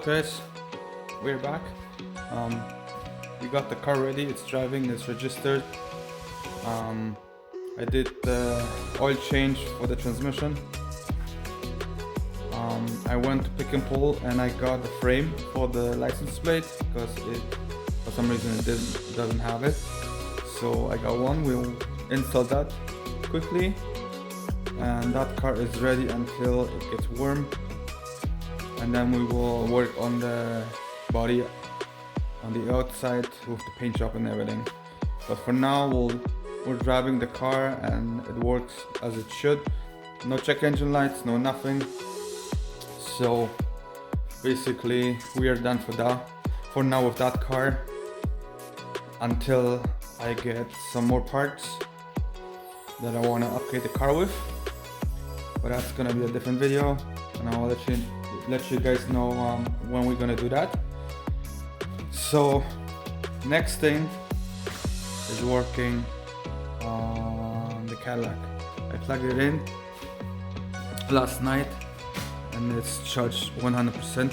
guys, we're back. We got the car ready, it's driving, it's registered. I did the oil change for the transmission. I went to pick and pull and I got the frame for the license plate because for some reason it doesn't have it. So I got one, we'll install that quickly, and that car is ready until it gets warm, and then we will work on the body on the outside with the paint job and everything. But for now we're driving the car and it works as it should. No check engine lights, no nothing. So basically we are done for now with that car until I get some more parts that I want to upgrade the car with. But that's gonna be a different video, and I'll let you guys know when we're gonna do that. So next thing is working on the Cadillac. I plugged it in last night and it's charged 100%.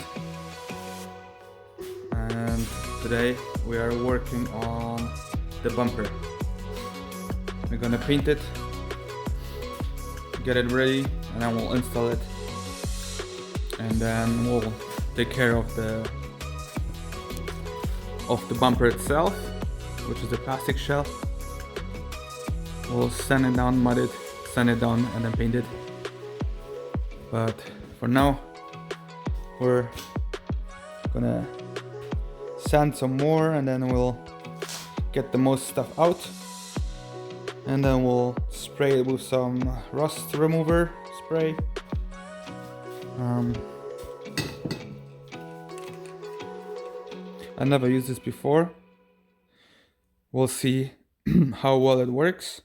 And today we are working on the bumper. We're gonna paint it, get it ready, and then we'll install it, and then we'll take care of the bumper itself, which is the plastic shell. We'll sand it down, mud it, sand it down, and then paint it. But for now we're gonna sand some more, and then we'll get the most stuff out, and then we'll spray it with some rust remover spray. I never used this before. We'll see how well it works.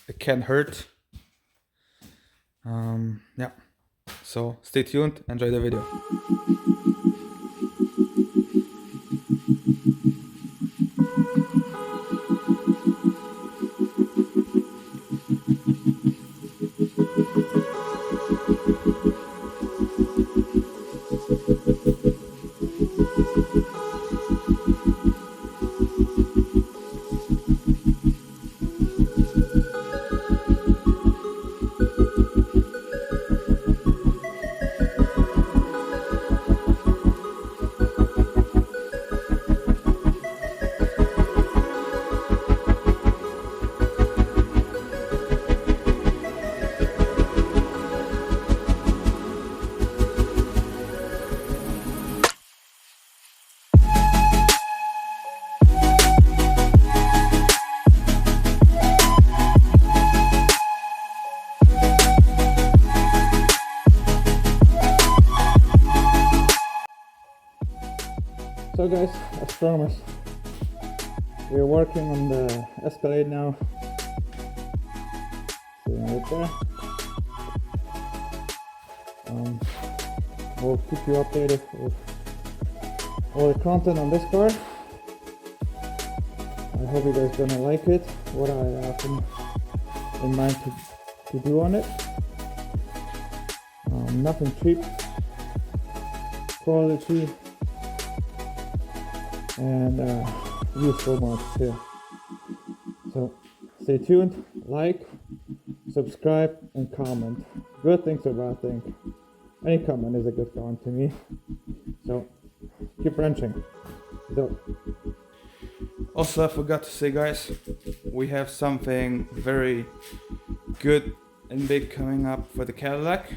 It can't hurt. Yeah, so stay tuned, enjoy the video. So guys, as promised, we're working on the Escalade now. Sitting right there. We'll keep you updated with all the content on this car. I hope you guys gonna like it, what I have in mind to do on it. Nothing cheap, quality, and useful mods too. So stay tuned, like, subscribe, and comment. Good things or bad things. Any comment is a good comment to me. So keep wrenching. Also, I forgot to say, guys, we have something very good and big coming up for the Cadillac.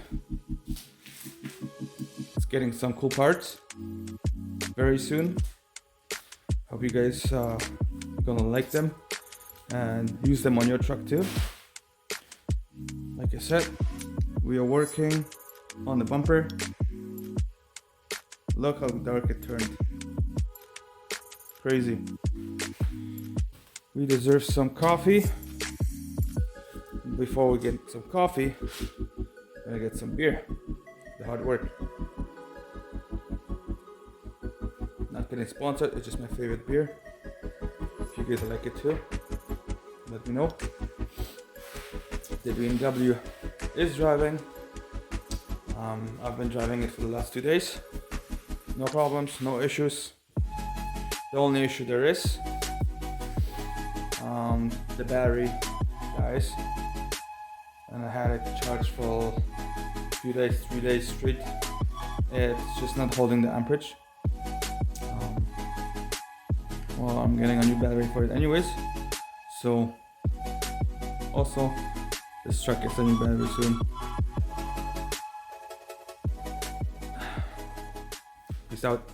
It's getting some cool parts very soon. Hope you guys gonna like them and use them on your truck too. Like I said, we are working on the bumper. Look how dark it turned. Crazy. We deserve some coffee. Before we get some coffee, we're gonna get some beer. The hard work. Not getting sponsored, it's just my favorite beer. If you guys like it too, let me know. The BMW is driving. I've been driving it for the last 2 days. no problems, no issues. The only issue there is the battery dies, and I had it charged for a few days, 3 days straight. It's just not holding the amperage. Well, I'm getting a new battery for it anyways, so also this truck gets a new battery soon. Peace out.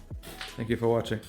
Thank you for watching.